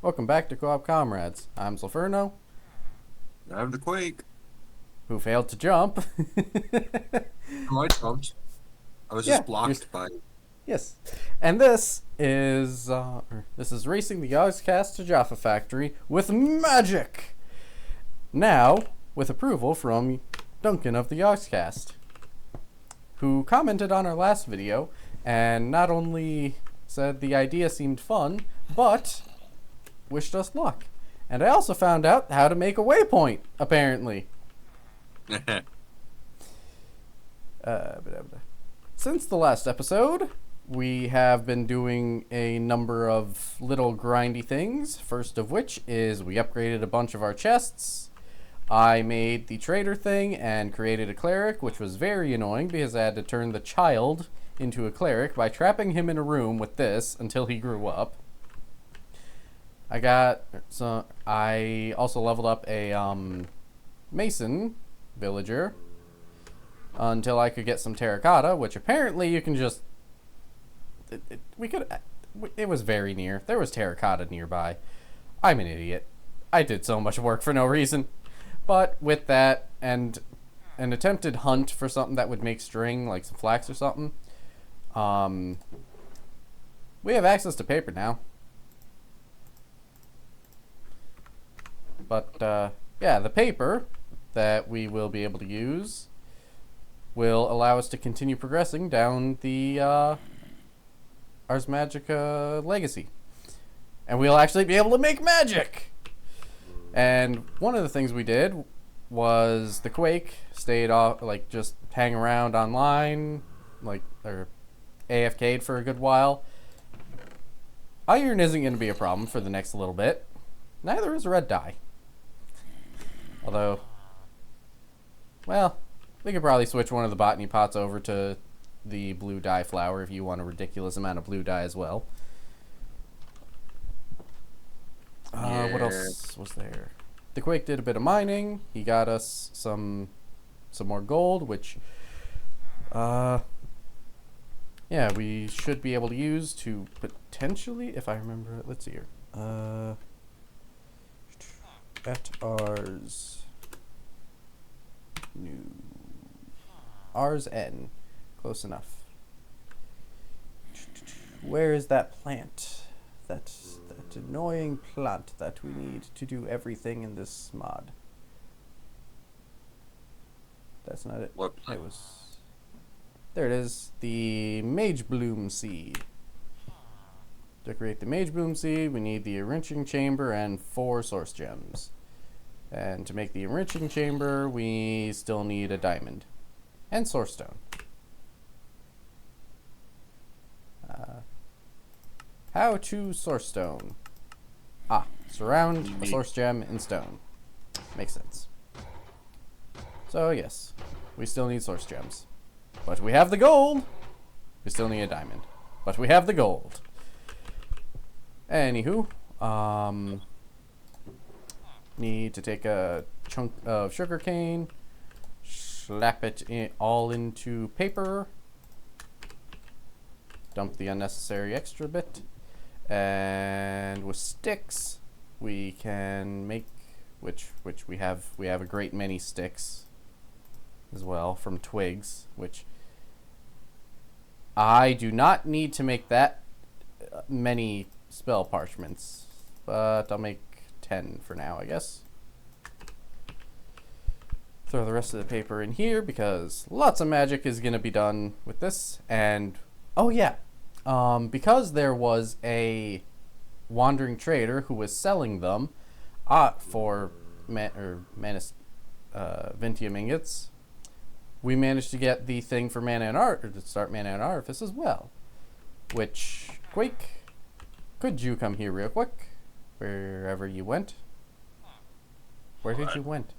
Welcome back to Co-op Comrades. I'm Sulfurno, I'm the Quake. who failed to jump. I jumped. I was Yeah, just blocked by. yes. And this is racing the Yogscast to Jaffa Factory with magic. Now, with approval from Duncan of the Yogscast, who commented on our last video and not only said the idea seemed fun, but wished us luck. And I also found out how to make a waypoint, apparently. Since the last episode, we have been doing a number of little grindy things. First of which is we upgraded a bunch of our chests. I made the trader thing and created a cleric, which was very annoying because I had to turn the child into a cleric by trapping him in a room with this until he grew up. I also leveled up a mason villager until I could get some terracotta, which apparently you can just it was very near. There was terracotta nearby. I'm an idiot. I did so much work for no reason. But with that and an attempted hunt for something that would make string, like some flax or something, we have access to paper now. But, yeah, the paper that we will be able to use will allow us to continue progressing down the Ars Magica legacy. And we'll actually be able to make magic! And one of the things we did was the Quake stayed off, like, just hang around online, or AFK'd for a good while. Iron isn't going to be a problem for the next little bit. Neither is red dye. Although, well, we could probably switch one of the botany pots over to the blue dye flower if you want a ridiculous amount of blue dye as well. What else was there? The Quake did a bit of mining. He got us some more gold, which, yeah, we should be able to use to potentially, if I remember it, let's see here. At Ars N. Close enough. Where is that plant? That annoying plant that we need to do everything in this mod. That's not it. What plant? There it is. The Mage Bloom Seed. To create the Mage Bloom Seed, we need the enriching chamber and 4 source gems. And to make the enriching chamber, we still need a diamond. And source stone. How to source stone. Surround a source gem in stone. Makes sense. So yes, we still need source gems. But we have the gold! We still need a diamond. But we have the gold. Anywho, need to take a chunk of sugarcane, slap it all into paper, dump the unnecessary extra bit, and with sticks we can make, which we have a great many sticks as well from twigs, which I do not need to make that many spell parchments, but I'll make 10 for now, I guess. Throw the rest of the paper in here because lots of magic is going to be done with this. And oh yeah, because there was a wandering trader who was selling them for Ventium ingots, we managed to get the thing for Mana and Art, or to start Mana and Artifice as well. Which, Quake, could you come here real quick? Wherever you went. Where did you went?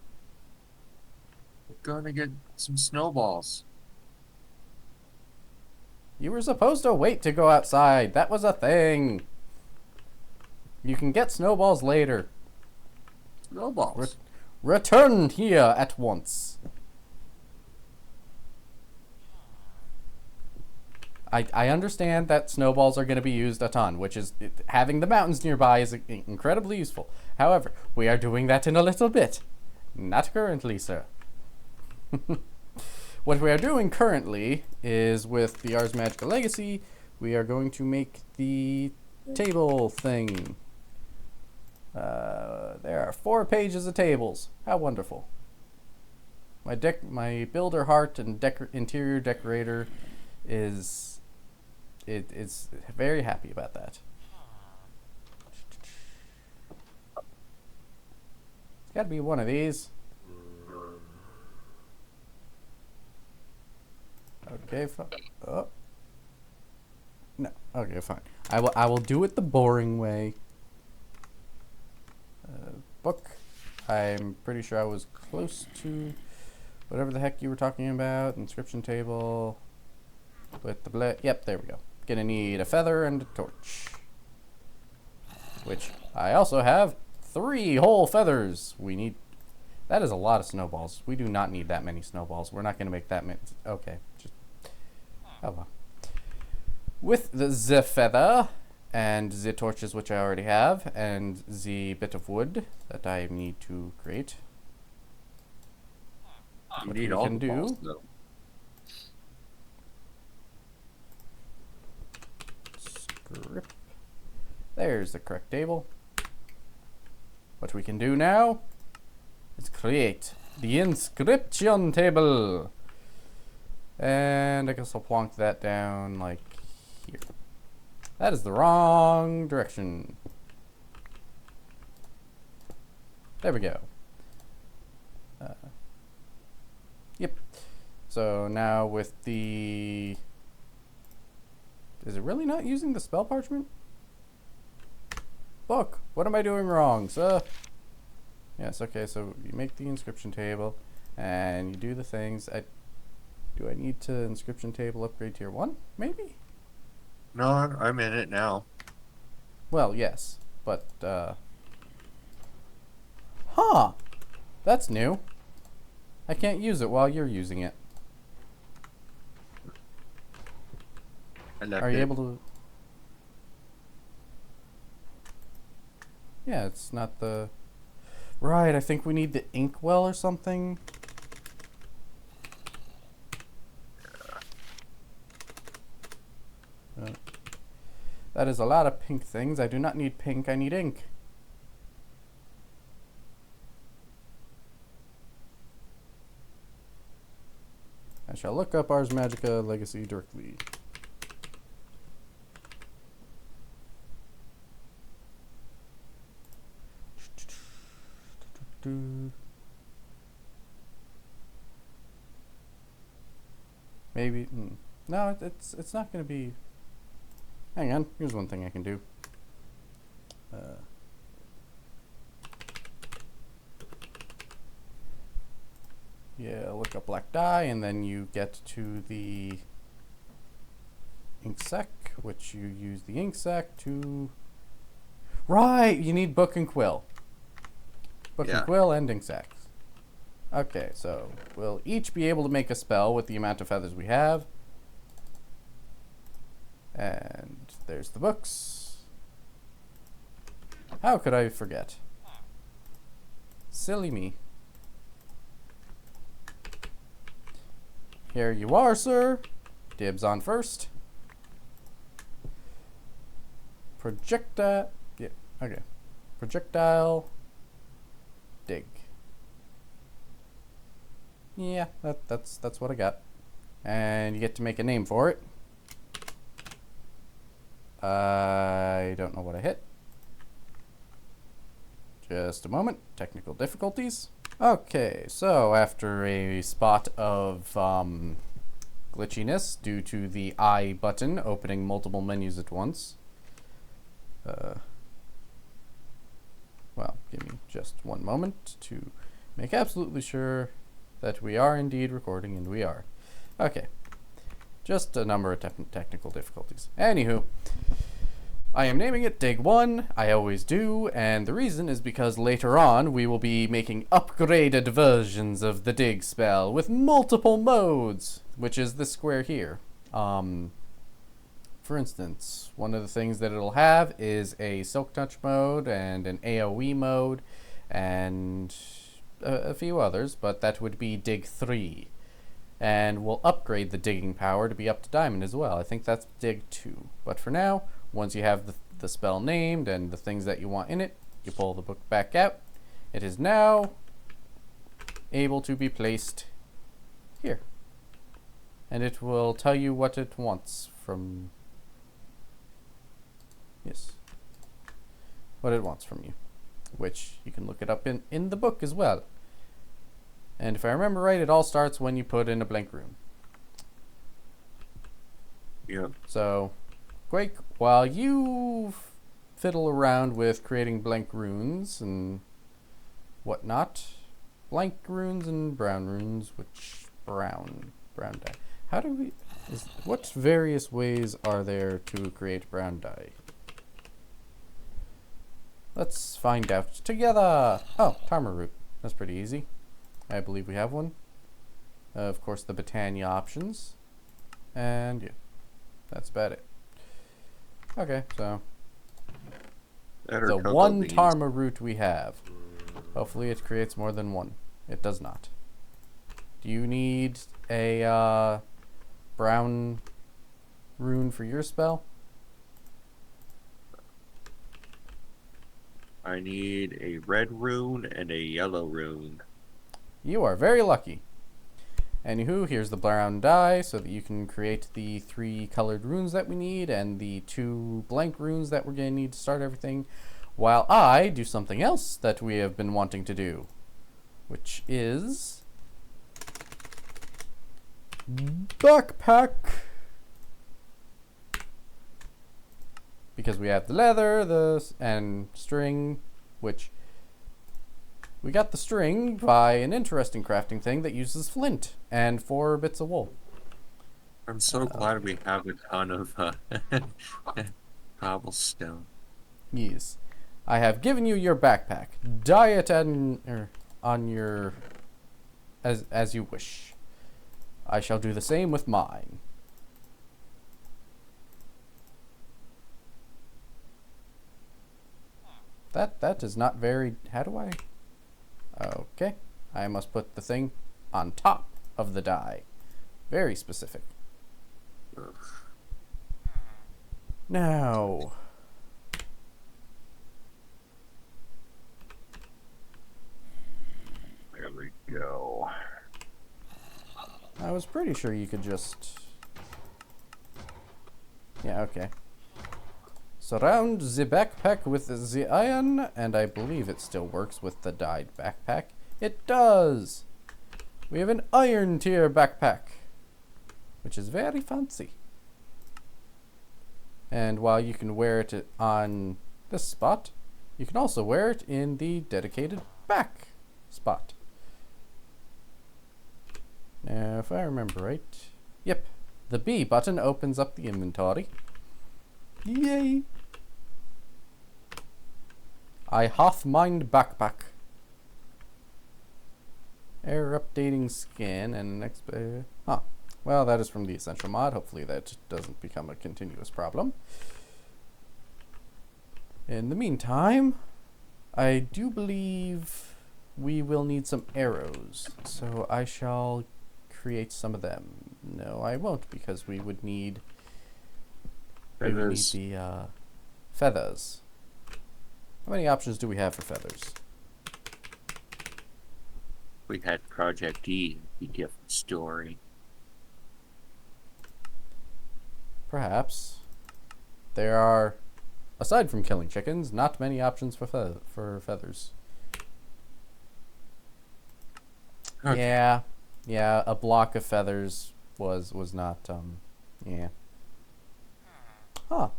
I'm gonna get some snowballs. You were supposed to wait to go outside. That was a thing. You can get snowballs later. Snowballs. Return here at once. I understand that snowballs are going to be used a ton, which is having the mountains nearby is incredibly useful. However, we are doing that in a little bit. Not currently, sir. What we are doing currently is with the Ars Magica Legacy, we are going to make the table thing. There are 4 pages of tables. How wonderful. My builder heart and interior decorator is very happy about that. It's got to be one of these. Okay, fine. Oh. No. Okay, fine. I will do it the boring way. Book. I'm pretty sure I was close to whatever the heck you were talking about. Inscription table with the yep, there we go. Gonna need a feather and a torch, which I also have 3 whole feathers. We need. That is a lot of snowballs. We do not need that many snowballs. We're not gonna make that many. Okay, just oh well. With the feather and the torches, which I already have, and the bit of wood that I need to create. You need all the balls, though. Script. There's the correct table. What we can do now is create the inscription table. And I guess I'll plonk that down like here. That is the wrong direction. There we go. Yep. So now with the... Is it really not using the spell parchment? Book, what am I doing wrong, sir? Yes, okay, so you make the inscription table and you do the things. Do I need to inscription table upgrade tier 1? Maybe? No, I'm in it now. Well, yes, but, Huh! That's new. I can't use it while you're using it. Are you able to... Yeah, it's not the... Right, I think we need the inkwell or something. That is a lot of pink things. I do not need pink, I need ink. I shall look up Ars Magica Legacy directly. Maybe. No, it's not going to be. Hang on. Here's one thing I can do. Yeah, look up black dye, and then you get to the ink sac, which you use the ink sac to. Right, you need book and quill. Book and quill and ink sacs. Okay, so we'll each be able to make a spell with the amount of feathers we have. And there's the books. How could I forget? Silly me. Here you are, sir. Dibs on first. Projectile. Yeah, okay. Projectile. Dig. Yeah, that's what I got. And you get to make a name for it. I don't know what I hit. Just a moment. Technical difficulties. Okay, so after a spot of glitchiness due to the I button opening multiple menus at once. Well, give me just one moment to make absolutely sure that we are indeed recording, and we are. Okay. Just a number of technical difficulties. Anywho, I am naming it Dig 1. I always do, and the reason is because later on we will be making upgraded versions of the Dig spell with multiple modes, which is this square here. for instance, one of the things that it'll have is a Silk Touch mode and an AoE mode and a few others, but that would be Dig 3. And we'll upgrade the digging power to be up to Diamond as well. I think that's Dig 2. But for now, once you have the spell named and the things that you want in it, you pull the book back out. It is now able to be placed here. And it will tell you what it wants from... Yes. What it wants from you. Which you can look it up in the book as well. And if I remember right, it all starts when you put in a blank rune. Yeah. So, Quake, while you fiddle around with creating blank runes and whatnot, blank runes and brown runes, which brown dye. How do we? What various ways are there to create brown dye? Let's find out together. Oh, Tarmor root. That's pretty easy. I believe we have one. Of course, the Botania options. And yeah, that's about it. Okay, so the one Tarmor root we have. Hopefully it creates more than one. It does not. Do you need a brown rune for your spell? I need a red rune and a yellow rune. You are very lucky. Anywho, here's the brown dye so that you can create the 3 colored runes that we need and the 2 blank runes that we're going to need to start everything, while I do something else that we have been wanting to do, which is backpack. Because we have the leather, and string, which we got the string by an interesting crafting thing that uses flint and 4 bits of wool. I'm so glad we have a ton of cobblestone. Yes. I have given you your backpack. Dye it on your as you wish. I shall do the same with mine. That is not very... How do I... Okay. I must put the thing on top of the dye. Very specific. Ugh. Now... There we go. I was pretty sure you could just... Yeah, okay. Surround the backpack with the iron, and I believe it still works with the dyed backpack. It does! We have an iron tier backpack, which is very fancy. And while you can wear it on this spot, you can also wear it in the dedicated back spot. Now, if I remember right, yep, the B button opens up the inventory. Yay! I hath mined backpack. Error updating skin and next. Well, that is from the essential mod. Hopefully that doesn't become a continuous problem. In the meantime, I do believe we will need some arrows, so I shall create some of them. No, I won't, because we would need the feathers. How many options do we have for feathers? We had Project E, a different story. Perhaps. There are, aside from killing chickens, not many options for feathers. Okay. Yeah, a block of feathers was not, yeah. Huh.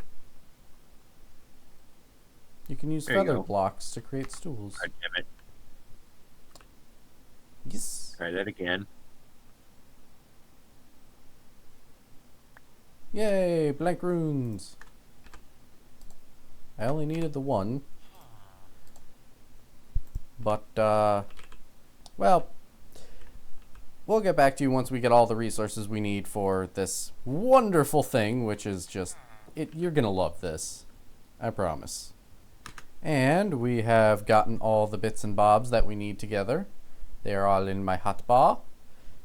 You can use feather blocks to create stools. God damn it. Yes. Try that again. Yay, blank runes. I only needed the one. But, well, we'll get back to you once we get all the resources we need for this wonderful thing, which is just you're gonna love this. I promise. And we have gotten all the bits and bobs that we need together. They are all in my hotbar.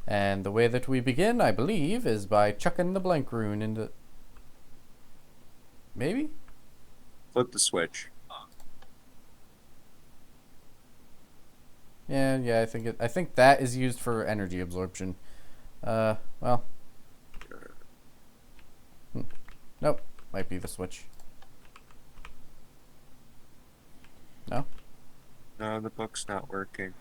And the way that we begin, I believe, is by chucking the blank rune into... Maybe? Flip the switch. Yeah, I think that is used for energy absorption. Well. Nope. Might be the switch. No? No, the book's not working.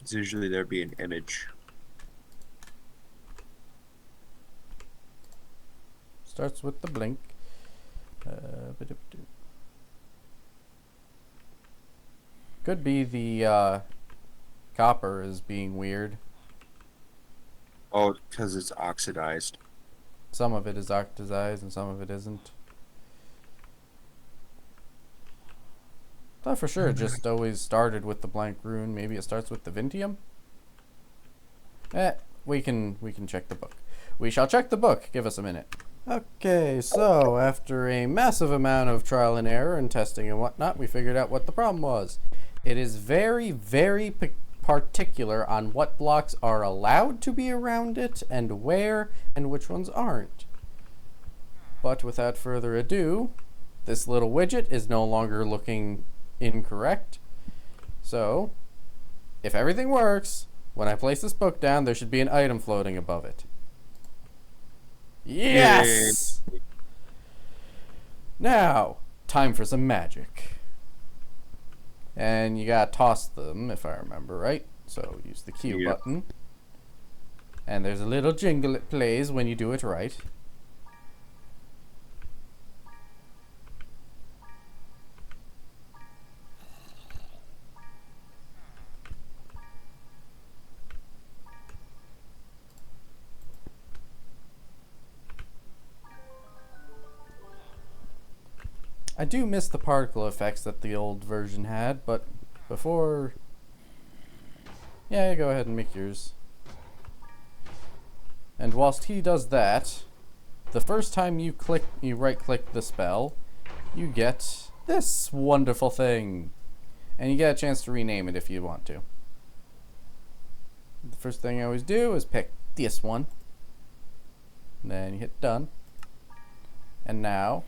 It's usually there'd be an image. Starts with the blink. Could be the copper is being weird. Oh, because it's oxidized. Some of it is oxidized and some of it isn't. Thought for sure it just always started with the blank rune. Maybe it starts with the Vintium? We can check the book. We shall check the book. Give us a minute. Okay, so after a massive amount of trial and error and testing and whatnot, we figured out what the problem was. It is very, very particular on what blocks are allowed to be around it and where and which ones aren't. But without further ado, this little widget is no longer looking incorrect. So, if everything works, when I place this book down, there should be an item floating above it. Yes! Yay. Now, time for some magic. And you gotta toss them, if I remember right. So, use the Q button. And there's a little jingle it plays when you do it right. I do miss the particle effects that the old version had, but before... Yeah, go ahead and make yours. And whilst he does that, the first time you right-click the spell, you get this wonderful thing. And you get a chance to rename it if you want to. The first thing I always do is pick this one. And then you hit done. And now...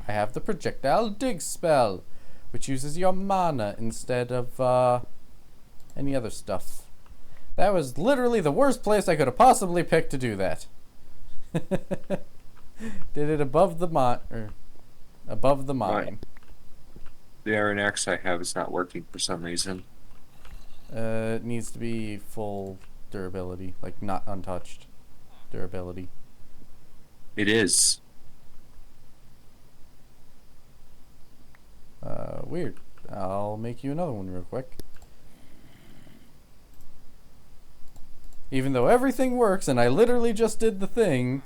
I have the projectile dig spell, which uses your mana instead of any other stuff. That was literally the worst place I could have possibly picked to do that. Did it above the mine. The RNX I have is not working for some reason. It needs to be full durability, like not untouched durability. It is. Weird. I'll make you another one real quick. Even though everything works and I literally just did the thing,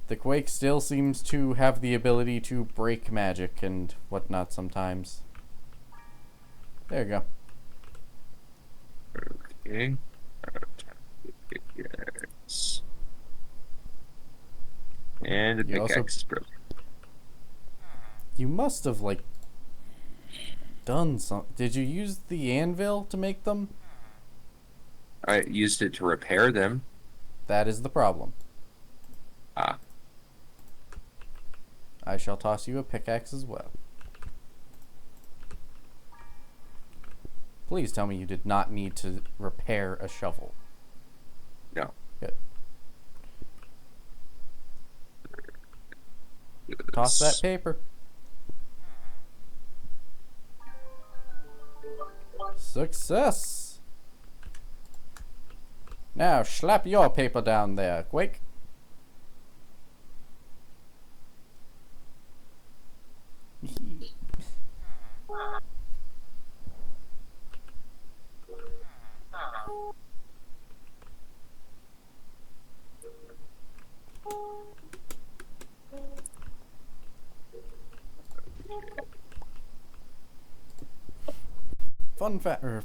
the Quake still seems to have the ability to break magic and whatnot sometimes. There you go. Okay. Yes. And the pickaxe is broken. You must have, like, done some... Did you use the anvil to make them? I used it to repair them. That is the problem. Ah. I shall toss you a pickaxe as well. Please tell me you did not need to repair a shovel. No. Good. Toss that paper. Success! Now slap your paper down there, Quake.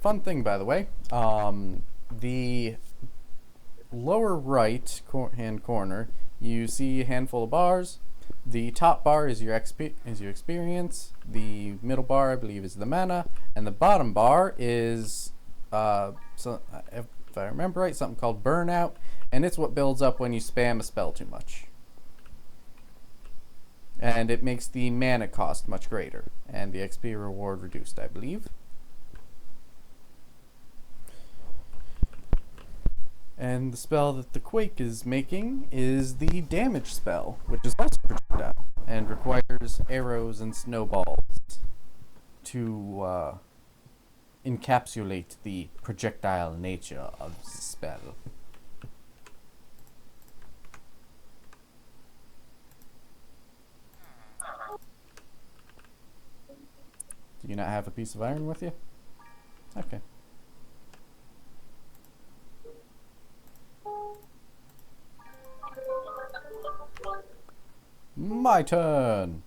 Fun thing, by the way. The lower right hand corner, you see a handful of bars. The top bar is your experience. The middle bar, I believe, is the mana, and the bottom bar is, if I remember right, something called burnout, and it's what builds up when you spam a spell too much. And it makes the mana cost much greater, and the XP reward reduced, I believe. And the spell that the Quake is making is the damage spell, which is also projectile, and requires arrows and snowballs to encapsulate the projectile nature of the spell. Do you not have a piece of iron with you? Okay. My turn!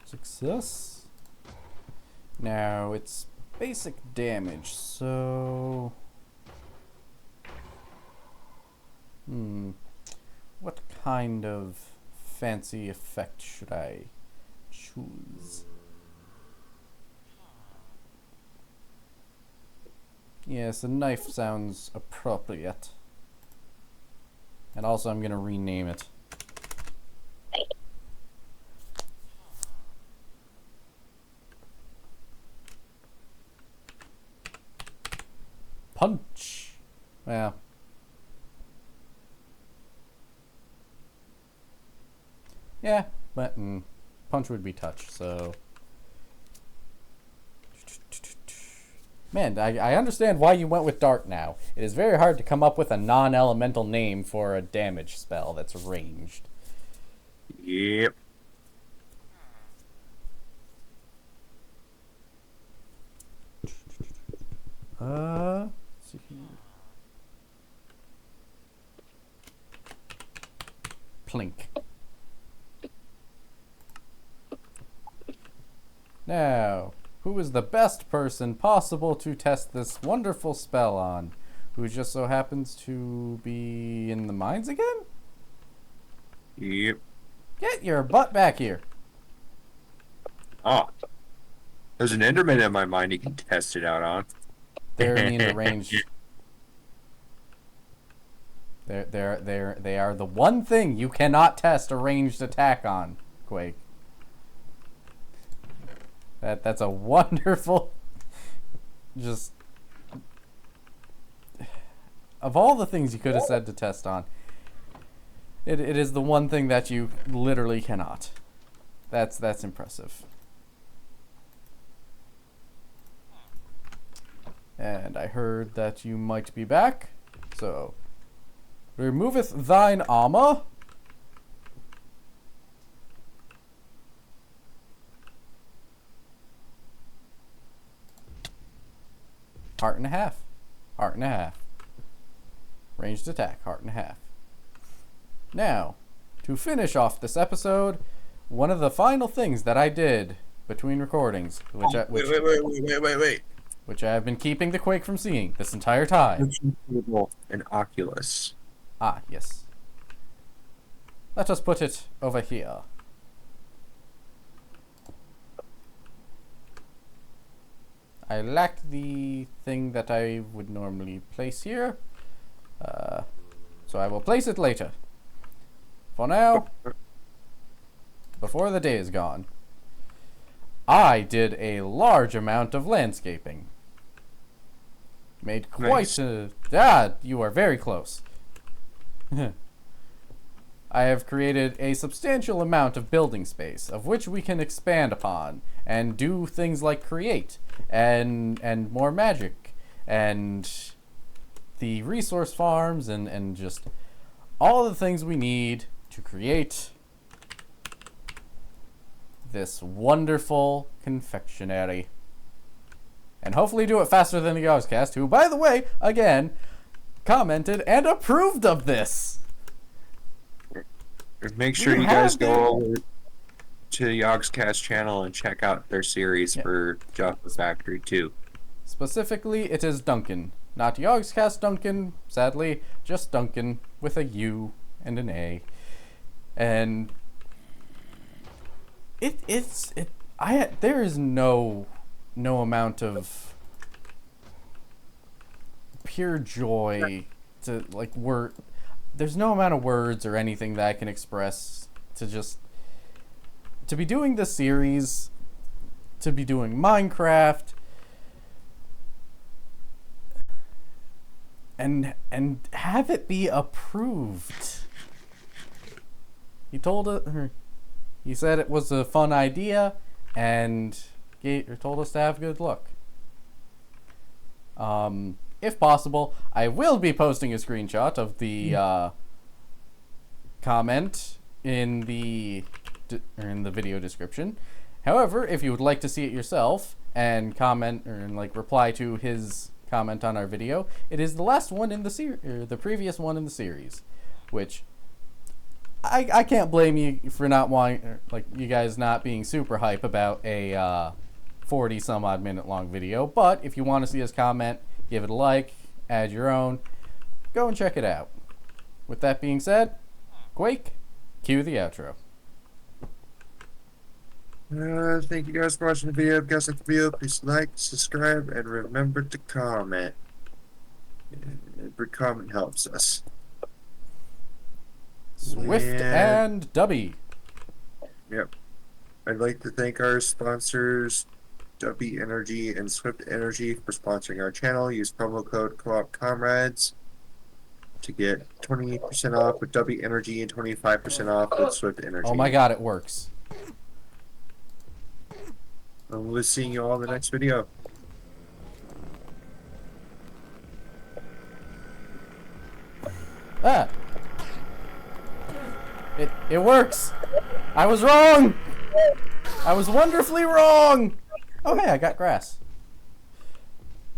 Success. Now it's basic damage, so what kind of fancy effect should I choose? Yes, a knife sounds appropriate. And also I'm gonna rename it. Punch. Well. Yeah, but punch would be touch, so. Man, I understand why you went with dart now. It is very hard to come up with a non-elemental name for a damage spell that's ranged. Yep. Let's see here. Plink. Now, who is the best person possible to test this wonderful spell on? Who just so happens to be in the mines again? Yep. Get your butt back here. Oh. There's an Enderman in my mind you can test it out on. They're immune to range. They are the one thing you cannot test a ranged attack on, Quake. That's a wonderful, just, of all the things you could have said to test on, it is the one thing that you literally cannot. That's impressive. And I heard that you might be back, so removeth thine armor. Heart and a half. Heart and a half. Ranged attack, heart and a half. Now, to finish off this episode, one of the final things that I did between recordings, Wait. which I have been keeping the Quake from seeing this entire time. An Oculus. Ah, yes. Let us put it over here. I lack the thing that I would normally place here, so I will place it later. For now, before the day is gone, I did a large amount of landscaping. Made quite a... Ah, you are very close. I have created a substantial amount of building space, of which we can expand upon, and do things like create, and more magic, and the resource farms, and just all the things we need to create this wonderful confectionery. And hopefully do it faster than the Yogscast, who, by the way, again, commented and approved of this. Make sure you guys go over to the Yogscast channel and check out their series for Jaffa Factory 2. Specifically, it is Duncan. Not Yogscast Duncan, sadly, just Duncan with a U and an A. And there is no amount of pure joy to like there's no amount of words or anything that I can express to be doing this series, to be doing Minecraft, and have it be approved. He said it was a fun idea and told us to have good luck. If possible, I will be posting a screenshot of the comment in the video description. However, if you would like to see it yourself and comment or reply to his comment on our video, it is the last one in the previous one in the series, which I can't blame you for not wanting, you guys not being super hype about a 40 some odd minute long video. But if you want to see his comment, give it a like, add your own, go and check it out. With that being said, Quake, cue the outro. Thank you guys for watching the video. If you guys like the video, please like, subscribe, and remember to comment. Every comment helps us. Swift and Dubby. Yep. I'd like to thank our sponsors, Dubby Energy and Swift Energy, for sponsoring our channel. Use promo code CoopComrades to get 20% off with Dubby Energy and 25% off with Swift Energy. Oh my god, it works. And we'll see you all in the next video. Ah! It works! I was wrong! I was wonderfully wrong! Oh hey, I got grass.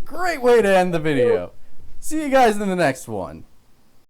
Great way to end the video. See you guys in the next one.